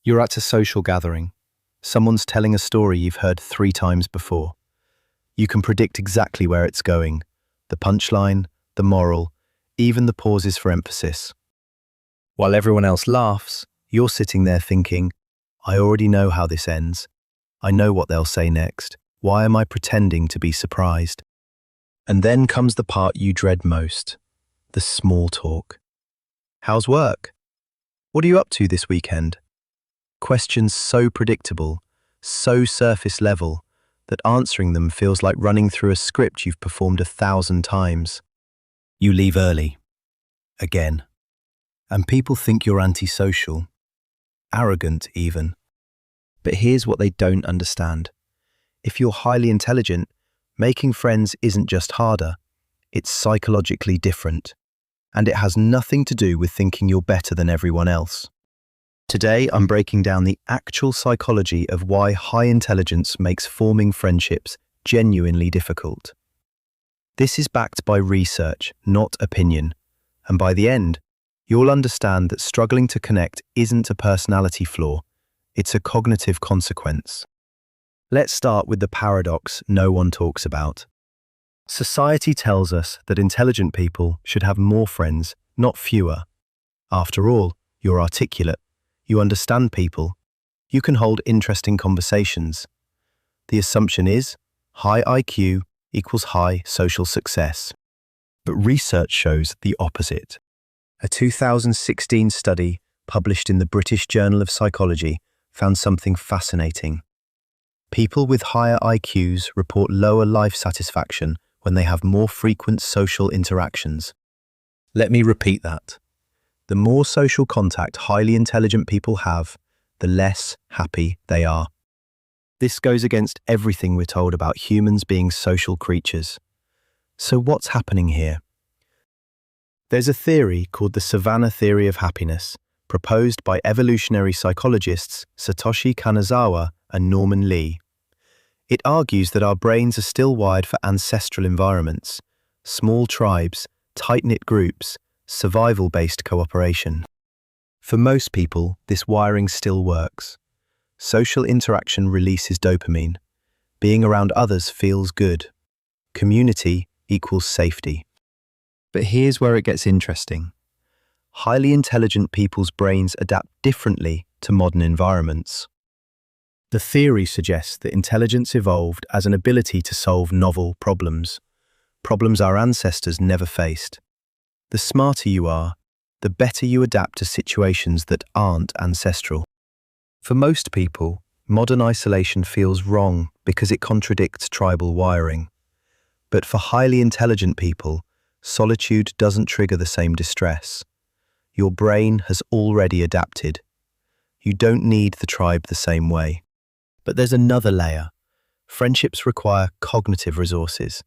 You're at a social gathering. Someone's telling a story you've heard 3 times before. You can predict exactly where it's going, the punchline, the moral, even the pauses for emphasis. While everyone else laughs, you're sitting there thinking, I already know how this ends. I know what they'll say next. Why am I pretending to be surprised? And then comes the part you dread most, the small talk. How's work? What are you up to this weekend? Questions so predictable, so surface level, that answering them feels like running through a script you've performed 1,000 times. You leave early. Again. And people think you're antisocial. Arrogant, even. But here's what they don't understand. If you're highly intelligent, making friends isn't just harder, it's psychologically different. And it has nothing to do with thinking you're better than everyone else. Today, I'm breaking down the actual psychology of why high intelligence makes forming friendships genuinely difficult. This is backed by research, not opinion. And by the end, you'll understand that struggling to connect isn't a personality flaw, it's a cognitive consequence. Let's start with the paradox no one talks about. Society tells us that intelligent people should have more friends, not fewer. After all, you're articulate, you understand people, you can hold interesting conversations. The assumption is high IQ equals high social success. But research shows the opposite. A 2016 study published in the British Journal of Psychology found something fascinating. People with higher IQs report lower life satisfaction when they have more frequent social interactions. Let me repeat that. The more social contact highly intelligent people have, the less happy they are. This goes against everything we're told about humans being social creatures. So what's happening here? There's a theory called the Savannah theory of happiness, proposed by evolutionary psychologists Satoshi Kanazawa and Norman Lee. It argues that our brains are still wired for ancestral environments, small tribes, tight-knit groups, survival-based cooperation. For most people, this wiring still works. Social interaction releases dopamine. Being around others feels good. Community equals safety. But here's where it gets interesting. Highly intelligent people's brains adapt differently to modern environments. The theory suggests that intelligence evolved as an ability to solve novel problems our ancestors never faced. The smarter you are, the better you adapt to situations that aren't ancestral. For most people, modern isolation feels wrong because it contradicts tribal wiring. But for highly intelligent people, solitude doesn't trigger the same distress. Your brain has already adapted. You don't need the tribe the same way. But there's another layer. Friendships require cognitive resources,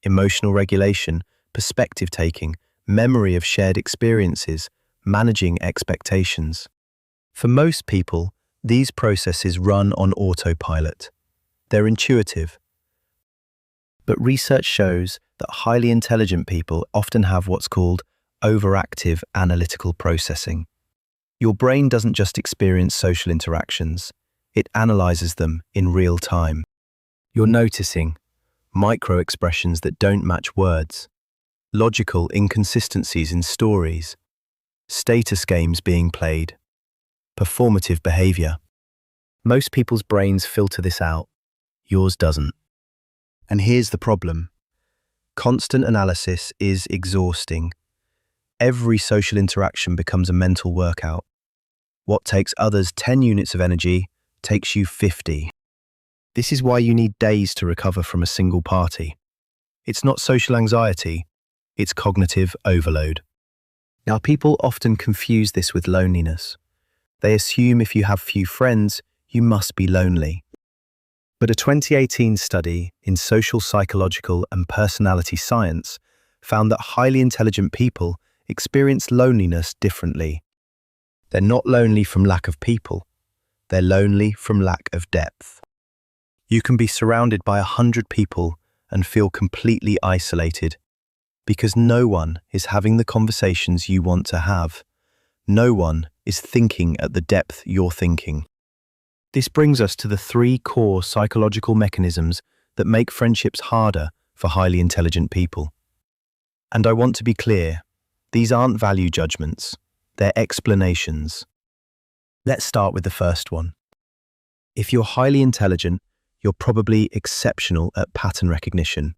emotional regulation, perspective taking, memory of shared experiences, managing expectations. For most people, these processes run on autopilot. They're intuitive. But research shows that highly intelligent people often have what's called overactive analytical processing. Your brain doesn't just experience social interactions, it analyzes them in real time. You're noticing micro-expressions that don't match words, logical inconsistencies in stories, status games being played, performative behavior. Most people's brains filter this out. Yours doesn't. And here's the problem. Constant analysis is exhausting. Every social interaction becomes a mental workout. What takes others 10 units of energy takes you 50. This is why you need days to recover from a single party. It's not social anxiety, it's cognitive overload. Now, people often confuse this with loneliness. They assume if you have few friends, you must be lonely. But a 2018 study in social psychological and personality science found that highly intelligent people experience loneliness differently. They're not lonely from lack of people. They're lonely from lack of depth. You can be surrounded by 100 people and feel completely isolated because no one is having the conversations you want to have. No one is thinking at the depth you're thinking. This brings us to the three core psychological mechanisms that make friendships harder for highly intelligent people. And I want to be clear, these aren't value judgments, they're explanations. Let's start with the first one. If you're highly intelligent, you're probably exceptional at pattern recognition.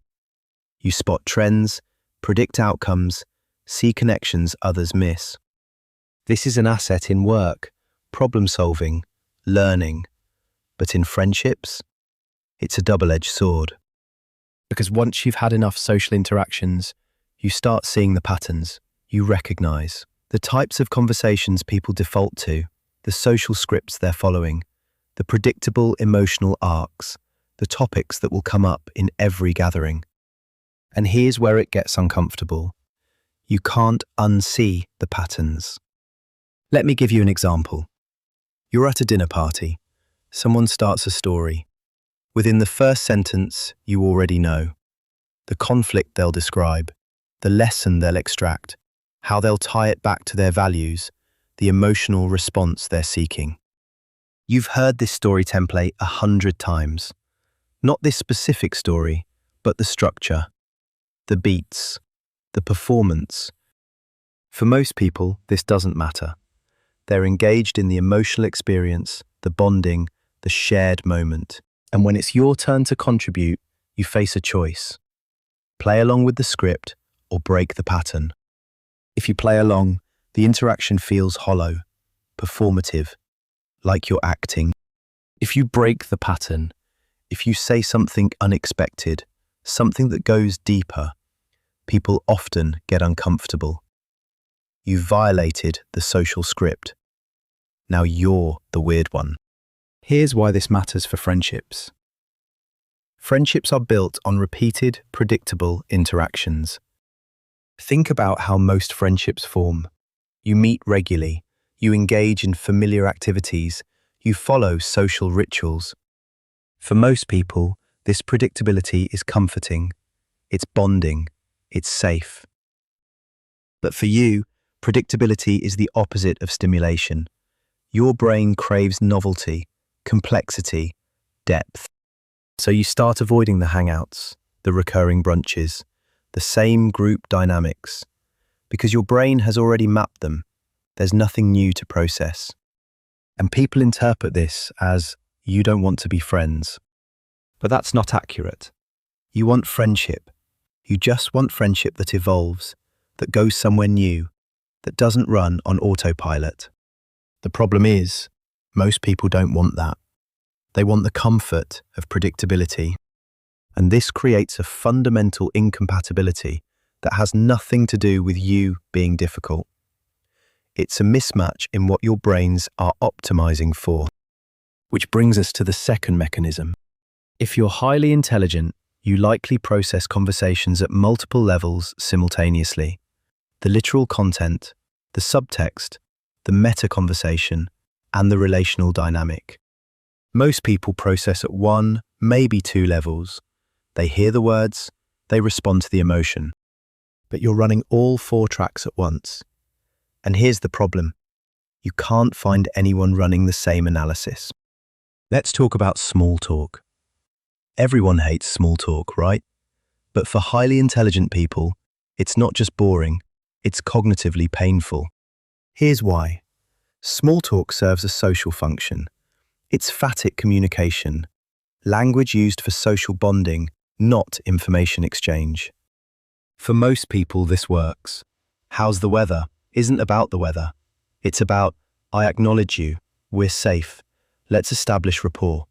You spot trends, predict outcomes, see connections others miss. This is an asset in work, problem solving, learning. But in friendships, it's a double-edged sword. Because once you've had enough social interactions, you start seeing the patterns. You recognize the types of conversations people default to, the social scripts they're following, the predictable emotional arcs, the topics that will come up in every gathering. And here's where it gets uncomfortable. You can't unsee the patterns. Let me give you an example. You're at a dinner party. Someone starts a story. Within the first sentence, you already know the conflict they'll describe, the lesson they'll extract, how they'll tie it back to their values, the emotional response they're seeking. You've heard this story template 100 times. Not this specific story, but the structure, the beats, the performance. For most people, this doesn't matter. They're engaged in the emotional experience, the bonding, the shared moment. And when it's your turn to contribute, you face a choice. Play along with the script or break the pattern. If you play along, the interaction feels hollow, performative, like you're acting. If you break the pattern, if you say something unexpected, something that goes deeper, people often get uncomfortable. You violated the social script. Now you're the weird one. Here's why this matters for friendships. Friendships are built on repeated, predictable interactions. Think about how most friendships form. You meet regularly, you engage in familiar activities, you follow social rituals. For most people, this predictability is comforting, it's bonding, it's safe. But for you, predictability is the opposite of stimulation. Your brain craves novelty, complexity, depth. So you start avoiding the hangouts, the recurring brunches, the same group dynamics, because your brain has already mapped them. There's nothing new to process. And people interpret this as, you don't want to be friends. But that's not accurate. You want friendship. You just want friendship that evolves, that goes somewhere new, that doesn't run on autopilot. The problem is, most people don't want that. They want the comfort of predictability. And this creates a fundamental incompatibility that has nothing to do with you being difficult. It's a mismatch in what your brains are optimizing for. Which brings us to the second mechanism. If you're highly intelligent, you likely process conversations at multiple levels simultaneously. The literal content, the subtext, the meta-conversation, and the relational dynamic. Most people process at one, maybe two levels. They hear the words, they respond to the emotion. But you're running all four tracks at once. And here's the problem. You can't find anyone running the same analysis. Let's talk about small talk. Everyone hates small talk, right? But for highly intelligent people, it's not just boring, it's cognitively painful. Here's why. Small talk serves a social function. It's phatic communication, language used for social bonding, not information exchange. For most people, this works. How's the weather? Isn't about the weather. It's about, I acknowledge you, we're safe, let's establish rapport.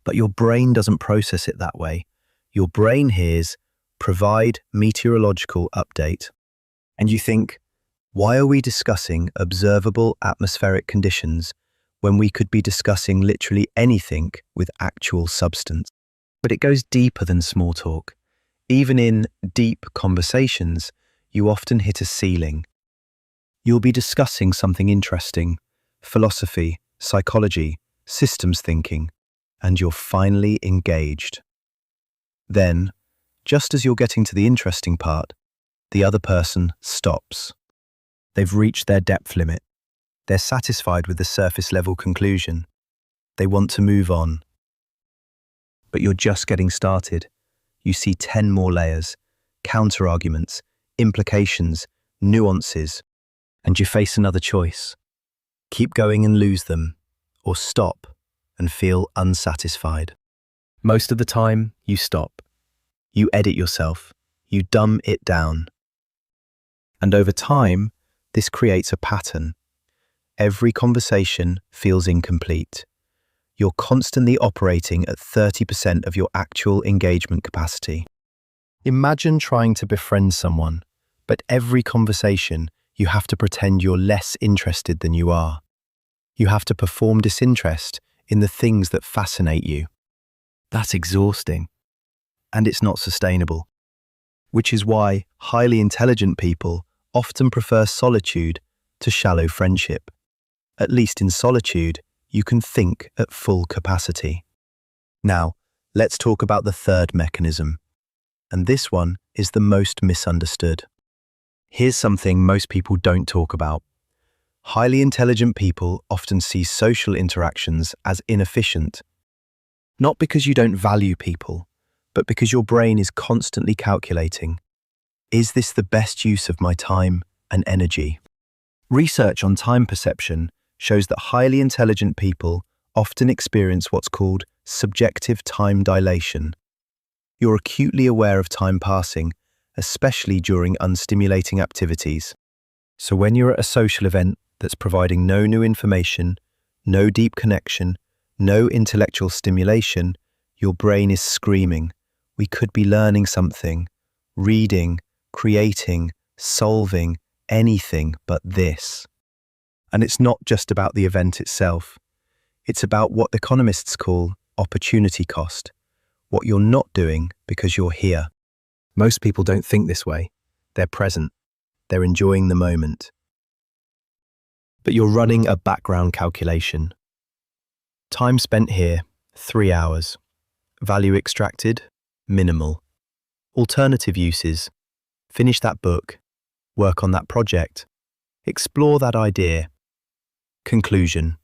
But your brain doesn't process it that way. Your brain hears, provide meteorological update. And you think, why are we discussing observable atmospheric conditions when we could be discussing literally anything with actual substance? But it goes deeper than small talk. Even in deep conversations, you often hit a ceiling. You'll be discussing something interesting, philosophy, psychology, systems thinking, and you're finally engaged. Then, just as you're getting to the interesting part, the other person stops. They've reached their depth limit. They're satisfied with the surface-level conclusion. They want to move on. But you're just getting started. You see 10 more layers, counter-arguments, implications, nuances, and you face another choice. Keep going and lose them, or stop and feel unsatisfied. Most of the time, you stop. You edit yourself. You dumb it down. And over time, this creates a pattern. Every conversation feels incomplete. You're constantly operating at 30% of your actual engagement capacity. Imagine trying to befriend someone, but every conversation you have to pretend you're less interested than you are. You have to perform disinterest in the things that fascinate you. That's exhausting, and it's not sustainable. Which is why highly intelligent people often prefer solitude to shallow friendship. At least in solitude, you can think at full capacity. Now, let's talk about the third mechanism. And this one is the most misunderstood. Here's something most people don't talk about. Highly intelligent people often see social interactions as inefficient. Not because you don't value people, but because your brain is constantly calculating. Is this the best use of my time and energy? Research on time perception shows that highly intelligent people often experience what's called subjective time dilation. You're acutely aware of time passing, especially during unstimulating activities. So when you're at a social event that's providing no new information, no deep connection, no intellectual stimulation, your brain is screaming, we could be learning something, reading, creating, solving, anything but this. And it's not just about the event itself. It's about what economists call opportunity cost, what you're not doing because you're here. Most people don't think this way. They're present. They're enjoying the moment. But you're running a background calculation. Time spent here, 3 hours. Value extracted, minimal. Alternative uses, finish that book, work on that project, explore that idea. Conclusion,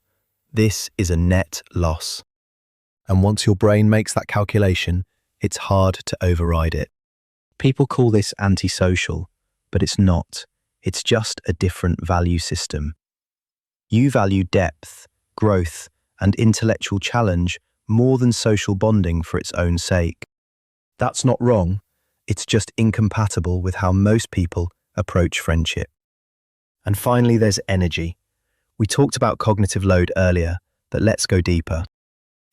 this is a net loss. And once your brain makes that calculation, it's hard to override it. People call this antisocial, but it's not. It's just a different value system. You value depth, growth, and intellectual challenge more than social bonding for its own sake. That's not wrong. It's just incompatible with how most people approach friendship. And finally, there's energy. We talked about cognitive load earlier, but let's go deeper.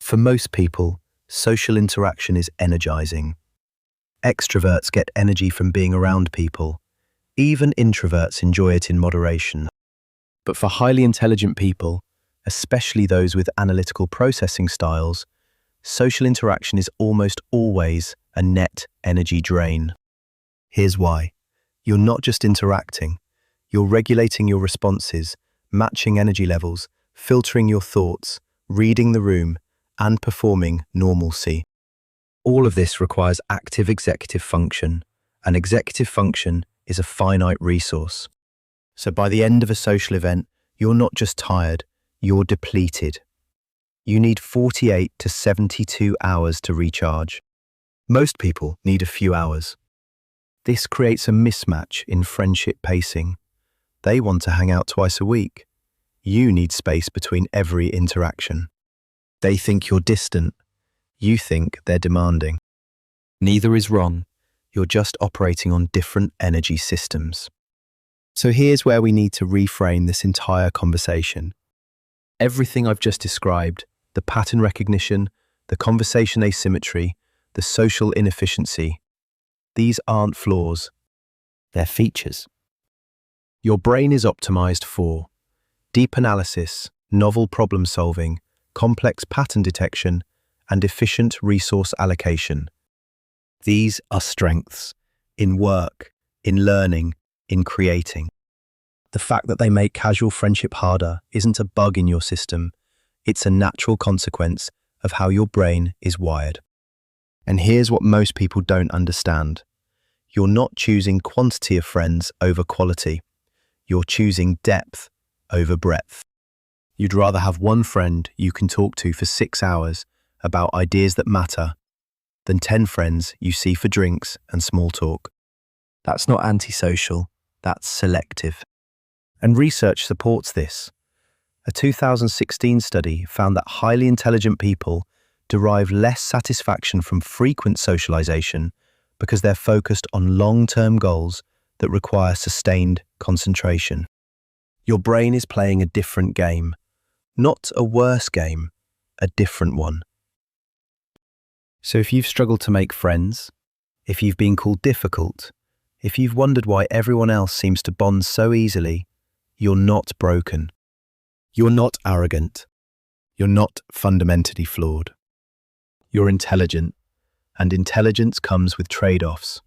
For most people, social interaction is energizing. Extroverts get energy from being around people. Even introverts enjoy it in moderation. But for highly intelligent people, especially those with analytical processing styles, social interaction is almost always a net energy drain. Here's why. You're not just interacting, you're regulating your responses, matching energy levels, filtering your thoughts, reading the room, and performing normalcy. All of this requires active executive function, and executive function is a finite resource. So by the end of a social event, you're not just tired, you're depleted. You need 48 to 72 hours to recharge. Most people need a few hours. This creates a mismatch in friendship pacing. They want to hang out twice a week. You need space between every interaction. They think you're distant. You think they're demanding. Neither is wrong. You're just operating on different energy systems. So here's where we need to reframe this entire conversation. Everything I've just described, the pattern recognition, the conversation asymmetry, the social inefficiency, these aren't flaws. They're features. Your brain is optimized for deep analysis, novel problem solving, complex pattern detection, and efficient resource allocation. These are strengths in work, in learning, in creating. The fact that they make casual friendship harder isn't a bug in your system. It's a natural consequence of how your brain is wired. And here's what most people don't understand. You're not choosing quantity of friends over quality. You're choosing depth over breadth. You'd rather have one friend you can talk to for 6 hours about ideas that matter than 10 friends you see for drinks and small talk. That's not antisocial, that's selective. And research supports this. A 2016 study found that highly intelligent people derive less satisfaction from frequent socialization because they're focused on long-term goals that require sustained concentration. Your brain is playing a different game, not a worse game, a different one. So if you've struggled to make friends, if you've been called difficult, if you've wondered why everyone else seems to bond so easily, you're not broken. You're not arrogant. You're not fundamentally flawed. You're intelligent, and intelligence comes with trade-offs.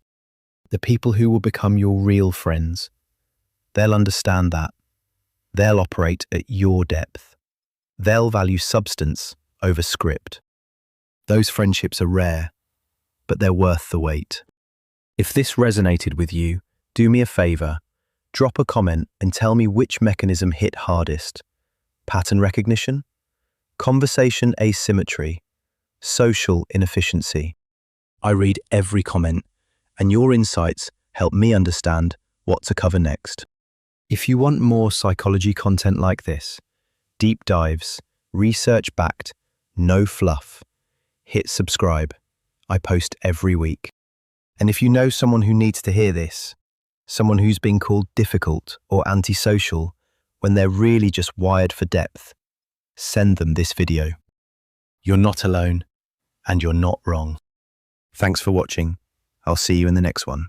The people who will become your real friends, they'll understand that. They'll operate at your depth. They'll value substance over script. Those friendships are rare, but they're worth the wait. If this resonated with you, do me a favor, drop a comment and tell me which mechanism hit hardest. Pattern recognition, conversation asymmetry, social inefficiency. I read every comment, and your insights help me understand what to cover next. If you want more psychology content like this, deep dives, research-backed, no fluff, hit subscribe. I post every week. And if you know someone who needs to hear this, someone who's been called difficult or antisocial when they're really just wired for depth, send them this video. You're not alone, and you're not wrong. Thanks for watching. I'll see you in the next one.